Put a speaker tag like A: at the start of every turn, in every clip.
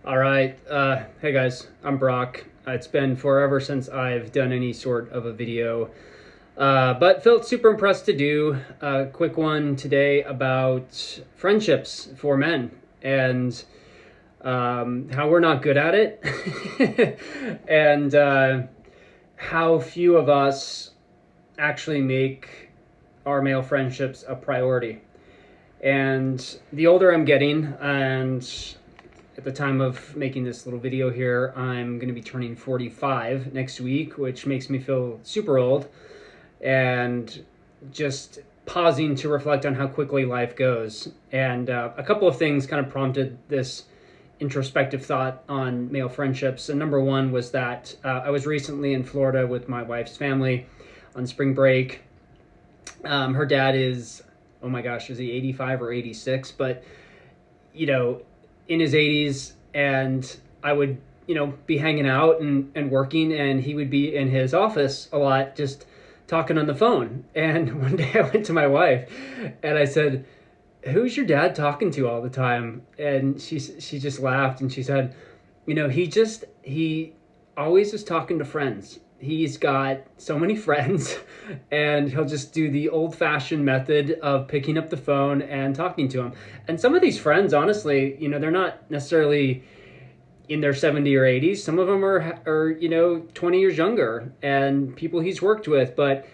A: All right. Hey guys, I'm Brock. It's been forever since I've done any sort of a video, but felt super impressed to do a quick one today about friendships for men and how we're not good at it and how few of us actually make our male friendships a priority. And the older I'm getting, and at the time of making this little video here, I'm going to be turning 45 next week, which makes me feel super old, and just pausing to reflect on how quickly life goes. And a couple of things kind of prompted this introspective thought on male friendships. And number one was that I was recently in Florida with my wife's family on spring break. Her dad is, oh my gosh, is he 85 or 86? But, in his 80s, and I would, be hanging out and working, and he would be in his office a lot just talking on the phone. And one day I went to my wife and I said, "Who's your dad talking to all the time?" And she just laughed and she said, he always is talking to friends. He's got so many friends and he'll just do the old-fashioned method of picking up the phone and talking to them. And some of these friends, honestly, they're not necessarily in their 70s or 80s. Some of them are 20 years younger and people he's worked with. But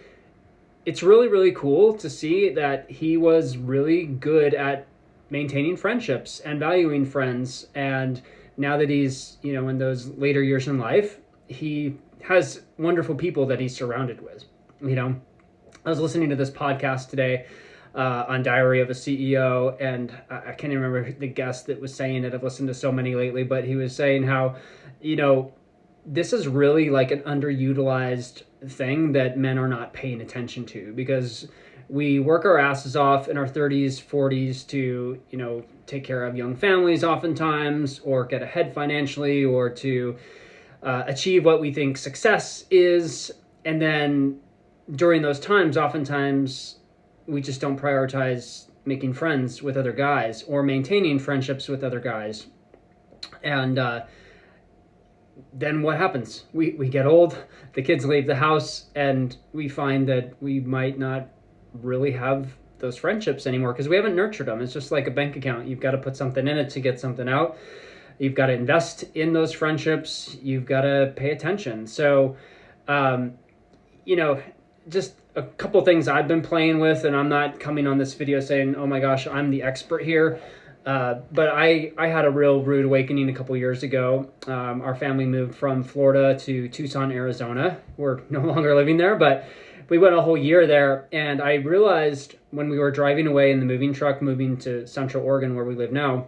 A: it's really, really cool to see that he was really good at maintaining friendships and valuing friends. And now that he's, in those later years in life, he has wonderful people that he's surrounded with. I was listening to this podcast today on Diary of a CEO, and I can't even remember the guest that was saying it. I've listened to so many lately, but he was saying how, this is really like an underutilized thing that men are not paying attention to, because we work our asses off in our 30s, 40s to, take care of young families oftentimes, or get ahead financially, or to achieve what we think success is. And then during those times, oftentimes we just don't prioritize making friends with other guys or maintaining friendships with other guys. And then what happens? We get old, the kids leave the house, and we find that we might not really have those friendships anymore because we haven't nurtured them. It's just like a bank account. You've got to put something in it to get something out. You've got to invest in those friendships. You've got to pay attention. So, just a couple things I've been playing with, and I'm not coming on this video saying, oh my gosh, I'm the expert here. But I had a real rude awakening a couple years ago. Our family moved from Florida to Tucson, Arizona. We're no longer living there, but we went a whole year there. And I realized when we were driving away in the moving truck, moving to Central Oregon, where we live now,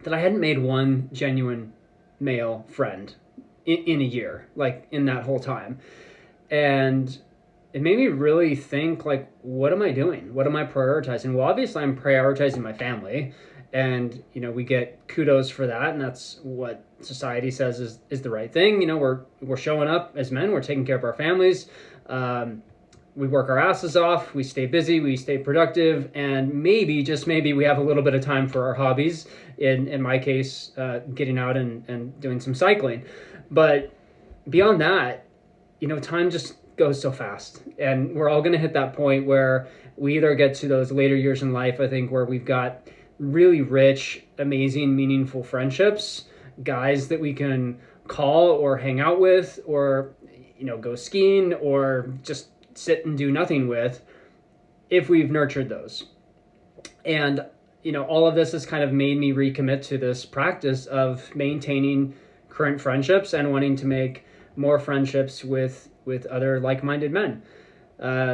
A: that I hadn't made one genuine male friend in a year, like in that whole time. And it made me really think, like, what am I doing? What am I prioritizing? Well, obviously I'm prioritizing my family, and, we get kudos for that. And that's what society says is the right thing. We're showing up as men, we're taking care of our families. We work our asses off, we stay busy, we stay productive, and maybe, just maybe, we have a little bit of time for our hobbies. In my case, getting out and doing some cycling. But beyond that, time just goes so fast. And we're all going to hit that point where we either get to those later years in life, I think, where we've got really rich, amazing, meaningful friendships, guys that we can call or hang out with, or, go skiing, or just sit and do nothing with, if we've nurtured those. And all of this has kind of made me recommit to this practice of maintaining current friendships and wanting to make more friendships with other like-minded men,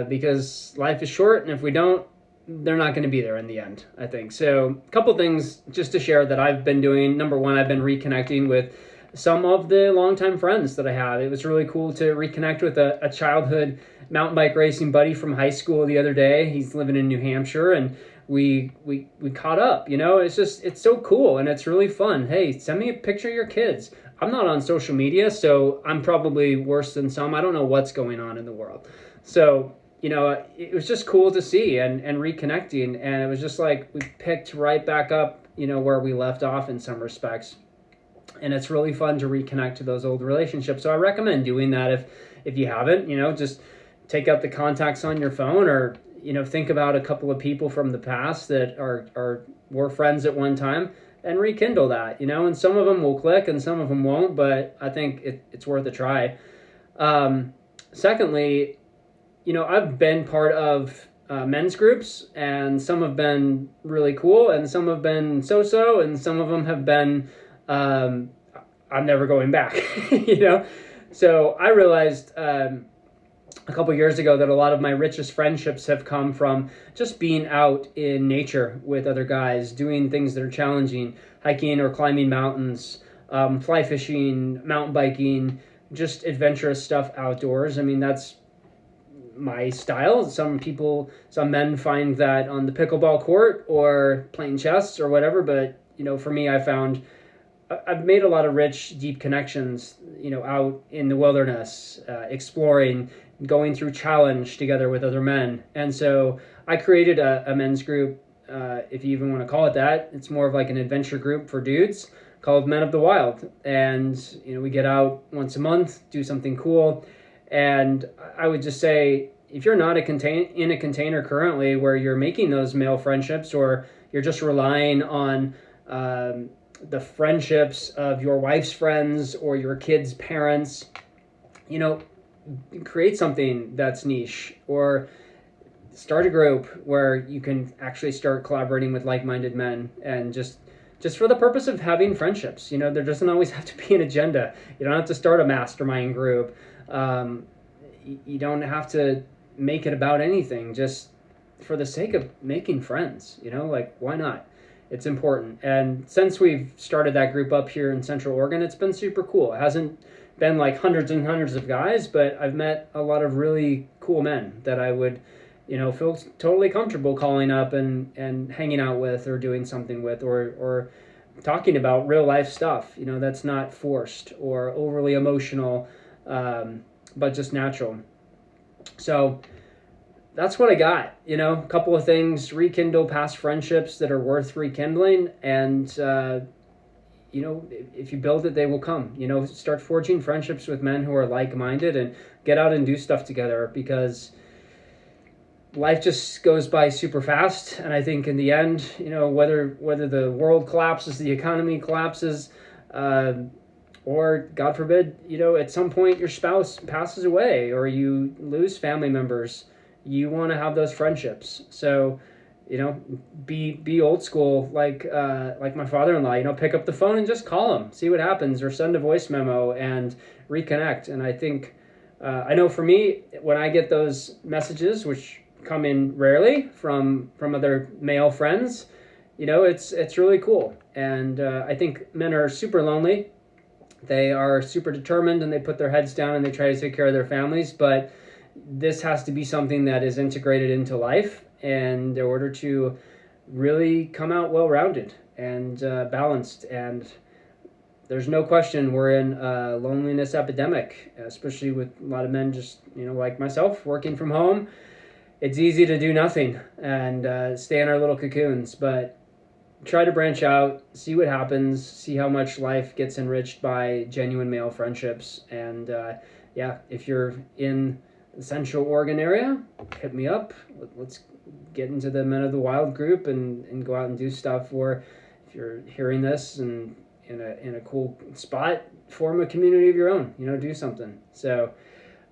A: because life is short, and if we don't, they're not going to be there in the end, I think. So a couple things just to share that I've been doing. Number one, I've been reconnecting with some of the longtime friends that I have. It was really cool to reconnect with a childhood mountain bike racing buddy from high school the other day. He's living in New Hampshire, and we caught up. It's so cool, and it's really fun. Hey, send me a picture of your kids. I'm not on social media, so I'm probably worse than some. I don't know what's going on in the world. So, it was just cool to see and reconnecting. And it was just like we picked right back up, where we left off in some respects. and it's really fun to reconnect to those old relationships. So I recommend doing that if you haven't. Just take out the contacts on your phone, or think about a couple of people from the past that were friends at one time, and rekindle that. And some of them will click and some of them won't, but I think it's worth a try. Secondly, I've been part of men's groups, and some have been really cool, and some have been so-so, and some of them have been, I'm never going back, So I realized a couple years ago that a lot of my richest friendships have come from just being out in nature with other guys, doing things that are challenging, hiking or climbing mountains, fly fishing, mountain biking, just adventurous stuff outdoors. I mean, that's my style. Some men find that on the pickleball court or playing chess or whatever, but for me, I've made a lot of rich, deep connections, out in the wilderness, exploring, going through challenge together with other men. And so I created a men's group, if you even want to call it that. It's more of like an adventure group for dudes called Men of the Wyld. And, we get out once a month, do something cool. And I would just say, if you're not in a container currently where you're making those male friendships, or you're just relying on the friendships of your wife's friends or your kids' parents, create something that's niche, or start a group where you can actually start collaborating with like-minded men, and just for the purpose of having friendships. There doesn't always have to be an agenda. You don't have to start a mastermind group. You don't have to make it about anything, just for the sake of making friends. Why not? It's important. And since we've started that group up here in Central Oregon, it's been super cool. It hasn't been like hundreds and hundreds of guys, but I've met a lot of really cool men that I would, feel totally comfortable calling up and hanging out with, or doing something with, or talking about real life stuff, that's not forced or overly emotional, but just natural. So that's what I got, a couple of things: rekindle past friendships that are worth rekindling. And, if you build it, they will come. Start forging friendships with men who are like-minded, and get out and do stuff together, because life just goes by super fast. And I think in the end, whether the world collapses, the economy collapses, or God forbid, at some point your spouse passes away, or you lose family members, you want to have those friendships. So, be old school, like my father-in-law, pick up the phone and just call him, see what happens, or send a voice memo and reconnect. And I think, I know for me, when I get those messages, which come in rarely from other male friends, it's really cool. And I think men are super lonely. They are super determined, and they put their heads down and they try to take care of their families. But this has to be something that is integrated into life, and in order to really come out well-rounded and balanced. And there's no question we're in a loneliness epidemic, especially with a lot of men just, like myself, working from home. It's easy to do nothing and stay in our little cocoons, but try to branch out, see what happens, see how much life gets enriched by genuine male friendships. And if you're in the Central Oregon area, hit me up. Let's get into the Men of the Wyld group and go out and do stuff. Or if you're hearing this and in a cool spot, form a community of your own. Do something. So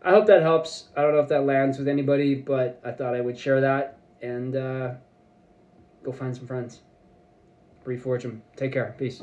A: I hope that helps. I don't know if that lands with anybody, but I thought I would share that. And go find some friends. Reforge them. Take care. Peace.